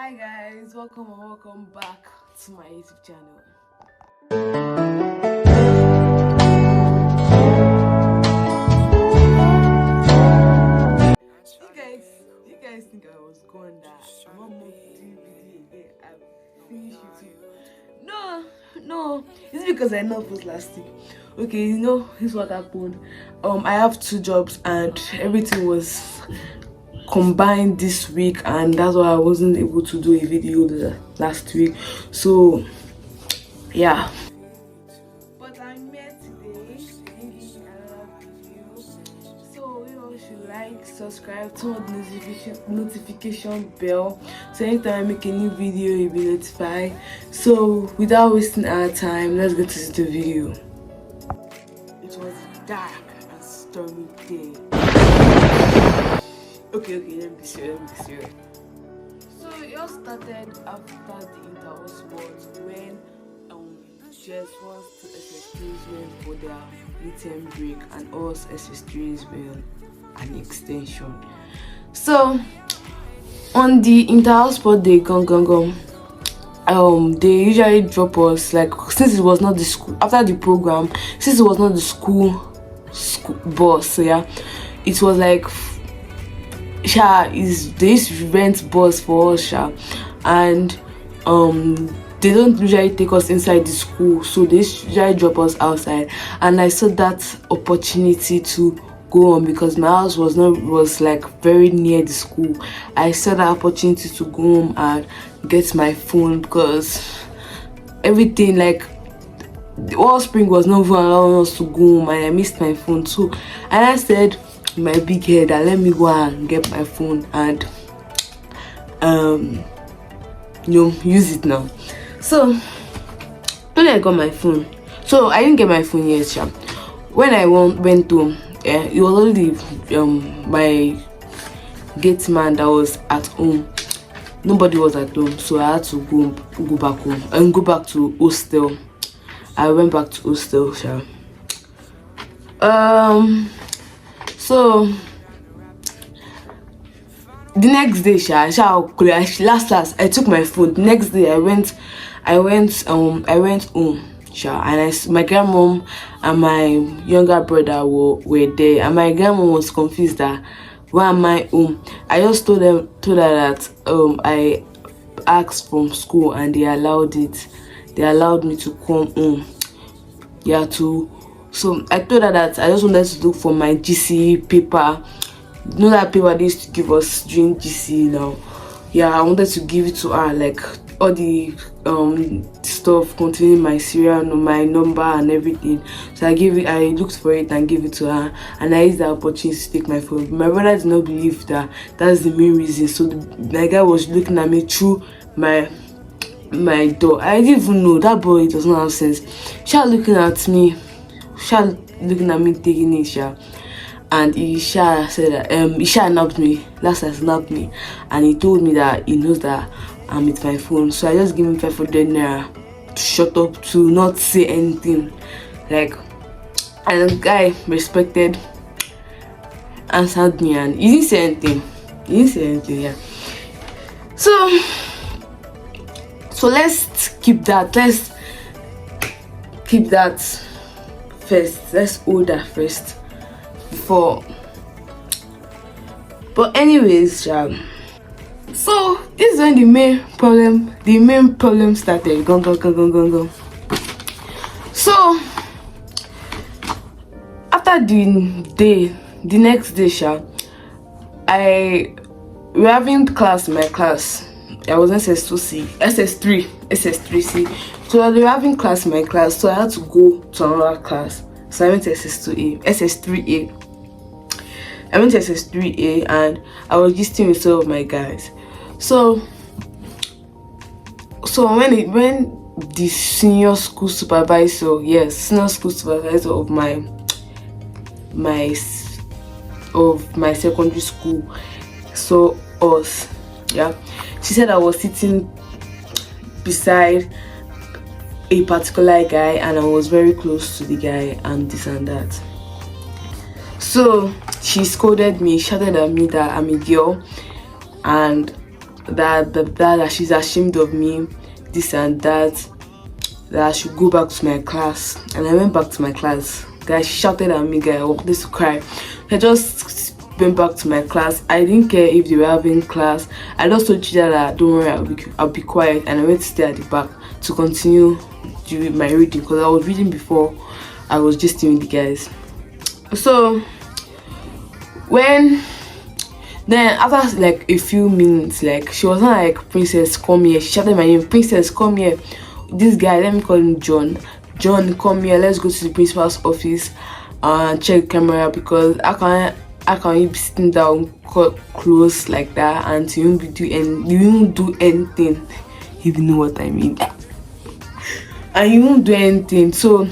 Hi guys, welcome back to my YouTube channel. You guys think I was going that I'm not more doing video again? I finished YouTube. No, it's because I not post last week. Okay, here's what happened. I have two jobs and everything was combined this week, and that's why I wasn't able to do a video last week. So yeah, but I'm here today bringing another video. So you all should like, subscribe, turn on the notification bell, so anytime I make a new video you'll be notified. So without wasting our time, let's get to the video. It was a dark and stormy day. Okay, let me be serious. So it all started after the inter sports when just wants to SS3s went for their midterm break and us SS3s were an extension. So on the inter sport day, they usually drop us, like, since it was not the school after the program, since it was not the school bus. So yeah, it was like they used to rent bus for us, and they don't usually take us inside the school, so they usually drop us outside. And I saw that opportunity to go on because my house was like very near the school. I saw that opportunity to go home and get my phone because everything, like, the whole spring was not even allowing us to go home, and I missed my phone too. And I said, my big head, that let me go and get my phone and use it now. So when I got my phone, so I didn't get my phone yet, when I went home, it was only my gate man that was at home. Nobody was at home, so I had to go back home and go back to hostel. I went back to hostel, so the next day, last I took my phone. The next day I went home, and my grandmom and my younger brother were there, and my grandmom was confused that why am I home. I just told her that I asked from school and they allowed me to come home. So I told her that I just wanted to look for my GCE paper. You know that paper they used to give us during GCE now? Yeah, I wanted to give it to her, like all the stuff containing my serial number, my number and everything. So I looked for it and gave it to her, and I used the opportunity to take my phone. My brother did not believe that that's the main reason. So the guy was looking at me through my door. I didn't even know that boy does not have sense. Looking at me taking it, and he said that he snapped me. Last time snapped me, and he told me that he knows that I'm with my phone. So I just gave him 500 naira to shut up, to not say anything, like. And the guy respected, answered me, and he didn't say anything. Yeah. So let's keep that first. Let's hold that first before. But anyways, so this is when the main problem started. Go. So after the next day, we were having class in my class. I was SS3C. So they were having class in my class, so I had to go to another class. So I went to SS3A. I went to SS3A, and I was gisting with some of my guys. So when the senior school supervisor of my secondary school saw us, she said I was sitting beside a particular guy, and I was very close to the guy, and this and that. So she scolded me, shouted at me that I'm a girl, and that she's ashamed of me, this and that I should go back to my class. And I went back to my class. Guys, she shouted at me, guys. I wanted to cry. I just went back to my class. I didn't care if they were having class. I just told Chida that don't worry, I'll be quiet, and I went to stay at the back to continue doing my reading, because I was reading before I was just doing the guys. So then after like a few minutes, like she was not like, Princess, come here. She shouted my name, Princess, come here. This guy, let me call him John, come here, let's go to the principal's office and check the camera, because how can you be sitting down close like that and you won't do anything, if you know what I mean, and you won't do anything. So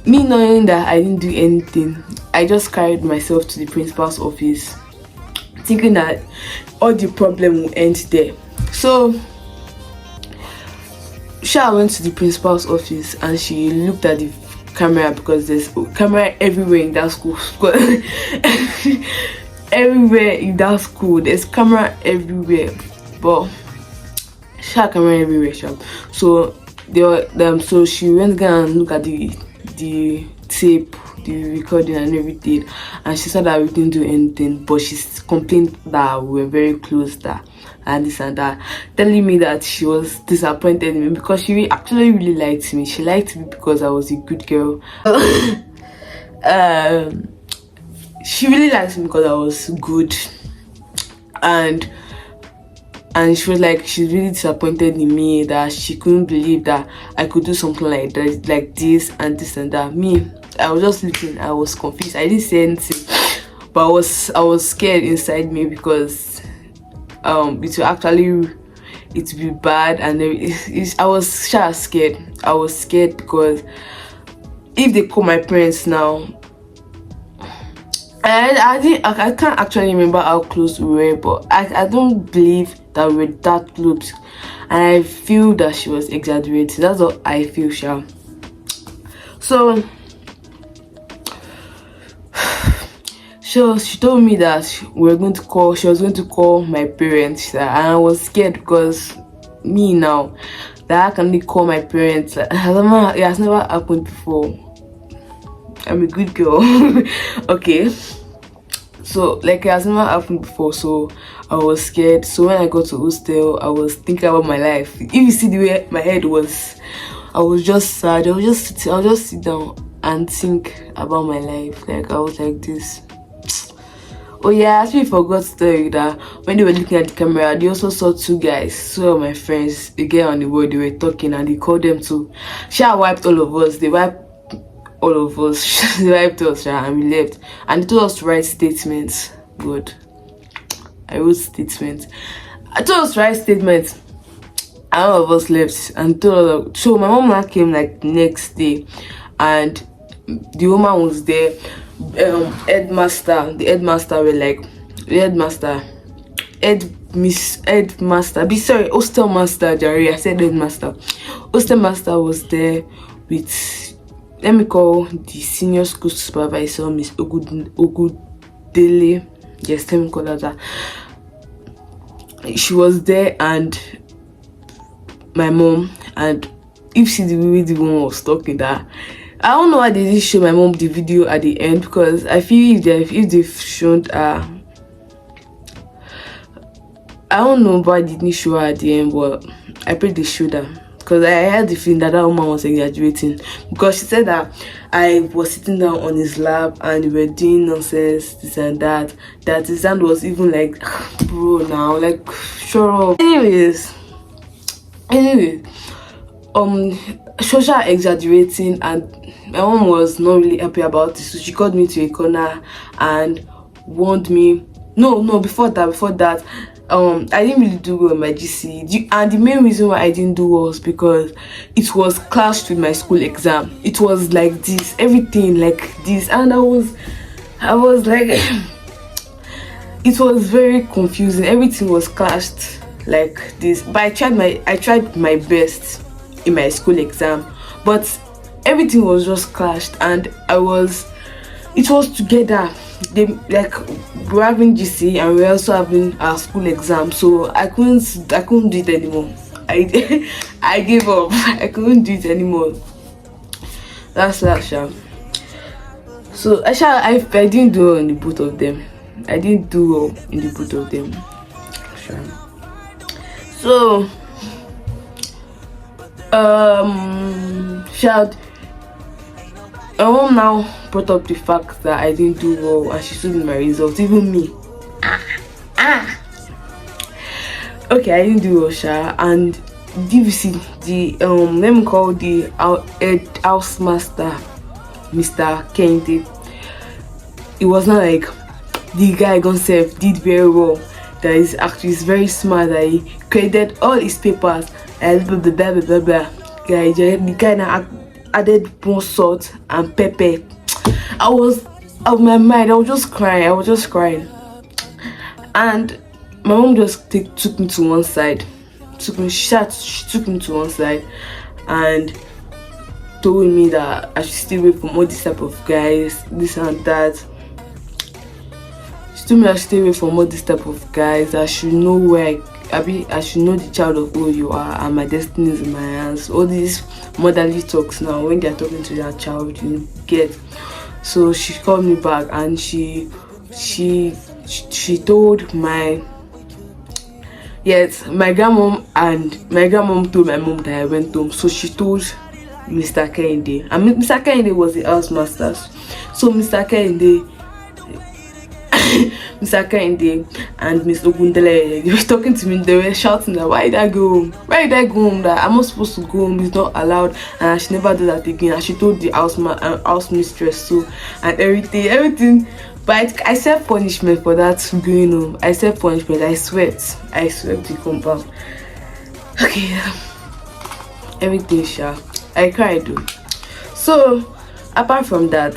me knowing that I didn't do anything, I just carried myself to the principal's office, thinking that all the problem will end there. So I went to the principal's office and she looked at the camera, because there's camera everywhere in that school. Everywhere in that school, there's camera everywhere. But camera everywhere. So so she went and look at the tape, the recording and everything, and she said that we didn't do anything, but she complained that we were very close, that and this and that, telling me that she was disappointed in me because she actually really liked me. She liked me because I was a good girl. She really liked me because I was good, and she was like, she's really disappointed in me, that she couldn't believe that I could do something like that, like this and this and that. Me, I was just looking, I was confused. I didn't say anything, but I was scared inside me, because it would be bad, and I was scared. I was scared because if they call my parents now, I can't actually remember how close we were, but I don't believe that we were that close, and I feel that she was exaggerating. That's what I feel, Sha. So she told me that she was going to call my parents, and I was scared, because me now, that I can only call my parents. It has never happened before. I'm a good girl. Okay, so like it has never happened before, so I was scared. So when I got to hostel, I was thinking about my life. If you see the way my head was, I was just sad. I'll just sit down and think about my life. Like I was like this. Oh yeah, I actually forgot to tell you that when they were looking at the camera, they also saw two guys, two of my friends, a girl and the boy. They were talking, and they called them to. She wiped all of us. They wiped all of us. They wiped us, and we left. And they told us to write statements. Good. I wrote statements. I told us to write statements. And all of us left. And told us. So my mom came like the next day, and the woman was there. The headmaster were like, hostel master, Jerry. I said headmaster. Hostel master was there with, let me call the senior school supervisor, Miss Ogudele. Yes, let me call her that. She was there, and my mom, and if she the way the woman was talking, that I don't know why they didn't show my mom the video at the end, because I feel if they've shown her, I don't know why they didn't show her at the end, but I pray they showed her, because I had the feeling that woman was exaggerating, because she said that I was sitting down on his lap and we were doing nonsense, this and that his hand was even like, bro, now, like, shut up. Anyways, social exaggerating, and my mom was not really happy about it, so she called me to a corner and warned me. Before that, I didn't really do well in my GCE, and the main reason why I didn't do well was because it was clashed with my school exam. It was like this, everything like this, and I was like it was very confusing. Everything was clashed like this, but I tried my best in my school exam, but everything was just clashed, and it was together. they like we're having GC and we're also having our school exam, so I couldn't do it anymore. I gave up. I couldn't do it anymore. That's that, sha. So I didn't do well in the both of them. I didn't do well in the both of them. Sure. So shout my mom now brought up the fact that I didn't do well and she told me my results, even me. Okay, I didn't do well, sha, and DVC, the let me call the head house master, Mr. Kende. It was not like the guy himself did very well, that is actually very smart, that he created all his papers and blah blah blah blah blah. The guy now added more salt and pepper. I was out of my mind. I was just crying. And my mom just took me to one side. She took me to one side and told me that I should stay away from all this type of guys, this and that. She told me I should stay away from all this type of guys. I should know where I should know the child of who you are and my destiny is in my hands. All these motherly talks now, when they are talking to their child, you get. So she called me back and she told my grandmom, and my grandmom told my mom that I went home. So she told Mr. Kende, and Mr. Kende was the house master. So Mr. Kende and Miss Ogundele, they were talking to me. They were shouting that why did I go home? Why did I go home? That I'm not supposed to go home. It's not allowed, and I should never do that again. And she told the house mistress so, and everything. But I served punishment for that going home. I served punishment. I sweat the compound. Okay, everything, sha. I cried though. So apart from that,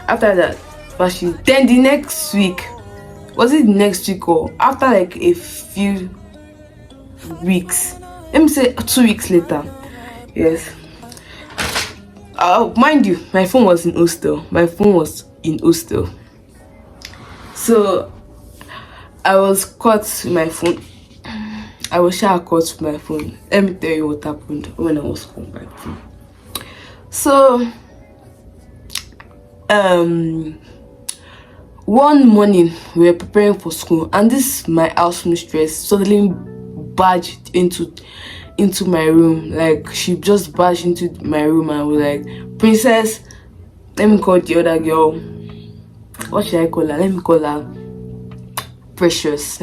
after that, then the next week, was it the next week or after like a few weeks? Let me say 2 weeks later. Yes. Mind you, my phone was in hostel. So I was caught with my phone. I was caught with my phone. Let me tell you what happened when I was home back home. So one morning we were preparing for school, and this my house mistress suddenly barged into my room. Like, she just barged into my room and was like, Princess, let me call the other girl. What should I call her? Let me call her Precious.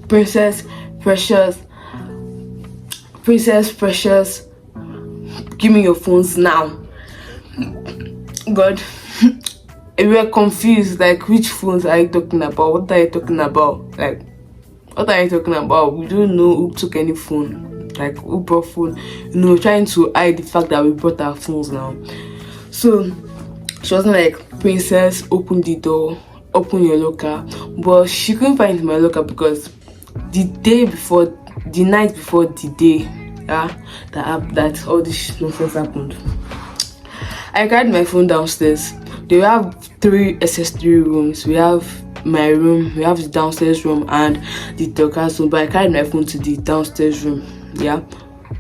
Princess Precious, give me your phones now. God, we were confused, like, which phones are you talking about? What are you talking about? Like, what are you talking about? We don't know who took any phone, like who brought phone, trying to hide the fact that we brought our phones now. So she wasn't like, Princess, open the door, open your locker. But she couldn't find my locker because the night before the day that all this nonsense happened, I carried my phone downstairs. They have 3 accessory rooms. We have my room, we have the downstairs room and the Dorcas room, but I carried my phone to the downstairs room,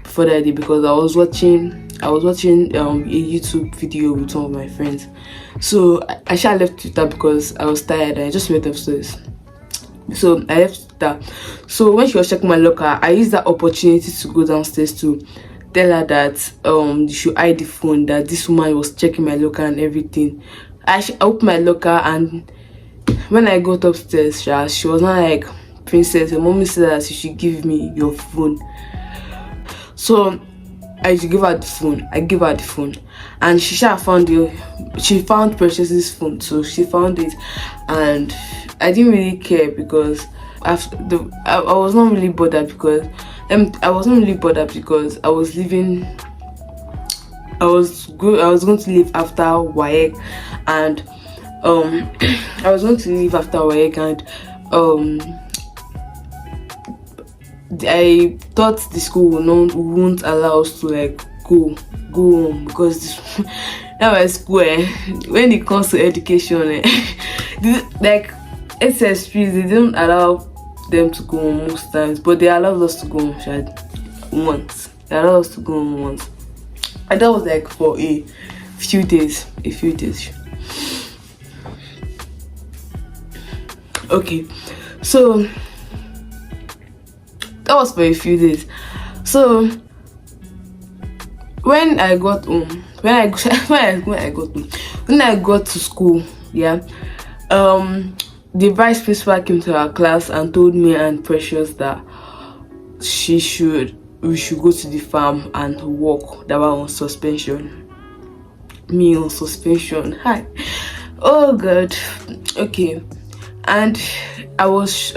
before that day, because I was watching a YouTube video with one of my friends. So I left Twitter because I was tired and I just went upstairs. So I left Twitter. So when she was checking my locker, I used that opportunity to go downstairs to tell her that she should hide the phone, that this woman was checking my locker and everything. I opened my locker, and when I got upstairs, she was not like, Princess, your mommy said that you should give me your phone. So I should give her the phone. I gave her the phone, and she found Precious's phone. So she found it, and I didn't really care because I was not really bothered because I wasn't really bothered because I was leaving. I was going to leave after WAEC, and I was going to leave after WAEC, and I thought the school won't allow us to like go home because Now my school, when it comes to education, like SS3s, they don't allow them to go home most times, but they allowed us to go home once. They allowed us to go home once, and that was like for a few days. Okay, so that was for a few days. So when I got home, when I got to school, yeah, the vice principal came to our class and told me and Precious that we should go to the farm and work. That was on suspension. Me on suspension. Hi. Oh God. Okay. And I was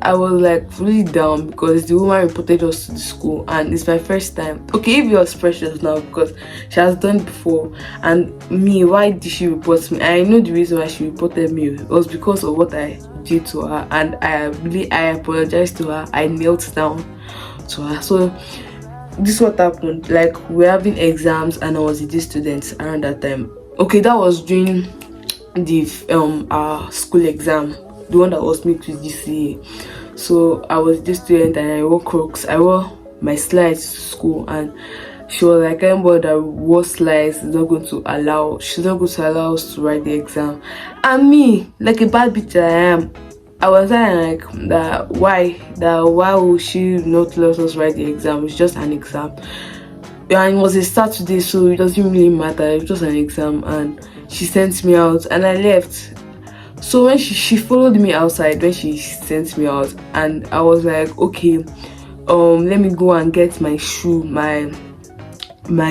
like really down because the woman reported us to the school, and it's my first time. Okay, if it was Precious now because she has done it before, and me, why did she report me? I know the reason why she reported me was because of what I did to her, and I apologized to her. I knelt down to her. So this is what happened. Like, we're having exams and I was with the students around that time. Okay, that was during the our school exam, the one that was mixed with GCA. So I was this student and I wore Crocs. I wore my slides to school, and she was like, anybody that wore slides she's not going to allow us to write the exam. And me, like a bad bitch that I am, I was like why would she not let us write the exam? It's just an exam. And it was a Saturday, so it doesn't really matter. It was just an exam, and she sent me out and I left. So when she followed me outside when she sent me out, and I was like, okay, let me go and get my shoe, my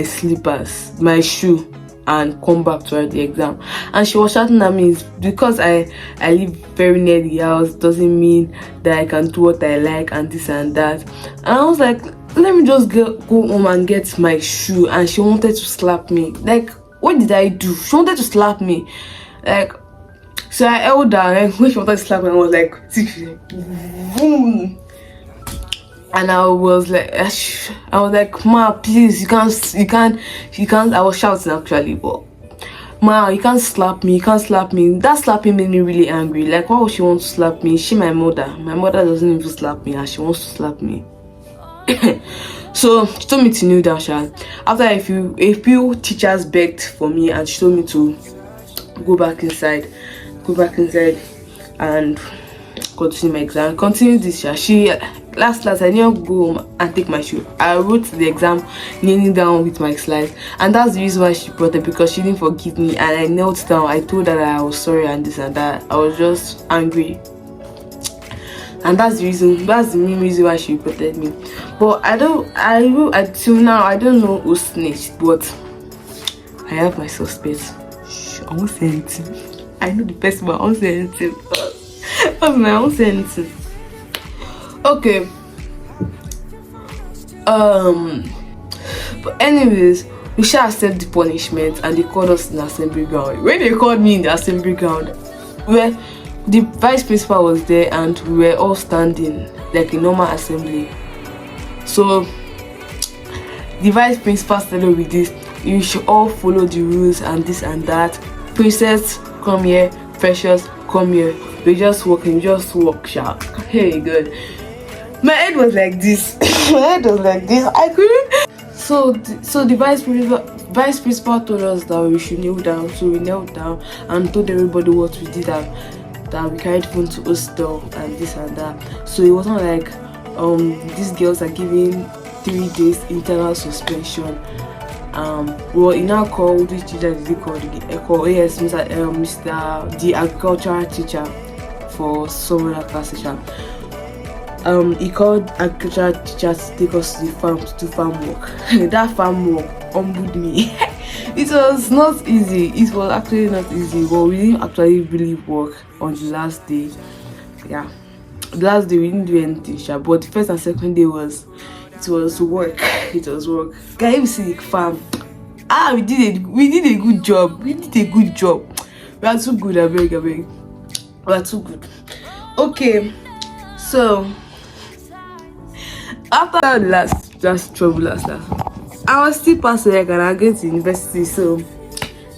slippers, my shoe, and come back to write the exam. And she was shouting at me because I live very near the house doesn't mean that I can do what I like and this and that. And I was like, let me just go home and get my shoe. And she wanted to slap me. Like, what did I do? She wanted to slap me. Like, so I held her, and when she wanted to slap me, I was like, boom. And I was like, ma, please, you can't. I was shouting actually, but ma, you can't slap me. That slapping made me really angry. Like, why would she want to slap me? She my mother. My mother doesn't even slap me, and she wants to slap me. So she told me to kneel down, after a few teachers begged for me, and she told me to go back inside and continue my exam. Continue this year. She last I didn't go home and take my shoe. I wrote the exam kneeling down with my slides, and that's the reason why she brought it, because she didn't forgive me. And I knelt down. I told her that I was sorry and this and that. I was just angry, and that's the main reason why she reported me. But till now I don't know who snitched, but I have my suspects. I won't say anything. I know the person, but I won't say anything. I won't say anything. Okay. But anyways, we shall accept the punishment, and they called us in the assembly ground. When they called me in the assembly ground, where the vice principal was there, and we were all standing like a normal assembly. So the vice principal started with this: you should all follow the rules and this and that. Princess, come here. Precious, come here. We just walk sharp. Hey, good. My head was like this. I couldn't. So the vice principal told us that we should kneel down. So we knelt down and told everybody what we did, that we carried phone to hostel and this and that. So it wasn't like these girls are given 3 days internal suspension. Well, in our call, which teacher did he call? Yes, Mr. the agricultural teacher for some other class teacher. He called agricultural teachers to take us to the farm to do farm work. That farm work humbled me. It was not easy. It was actually not easy, but we didn't actually really work on the last day. Yeah, the last day we didn't do anything, but the first and second day was work. It was work. Can you see the farm? We did a good job. We are too good, I beg. We are too good. Okay, so after the last trouble, I was still passing like, and I get to university. So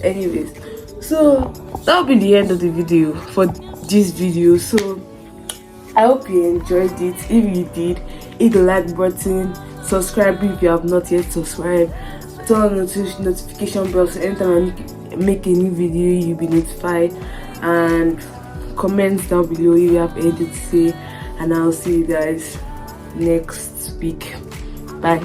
Anyways, so that'll be the end of the video for this video. So I hope you enjoyed it. If you did, hit the like button, subscribe if you have not yet subscribed, turn on notification bell so anytime I make a new video you'll be notified, and comment down below if you have anything to say, and I'll see you guys next week. Bye.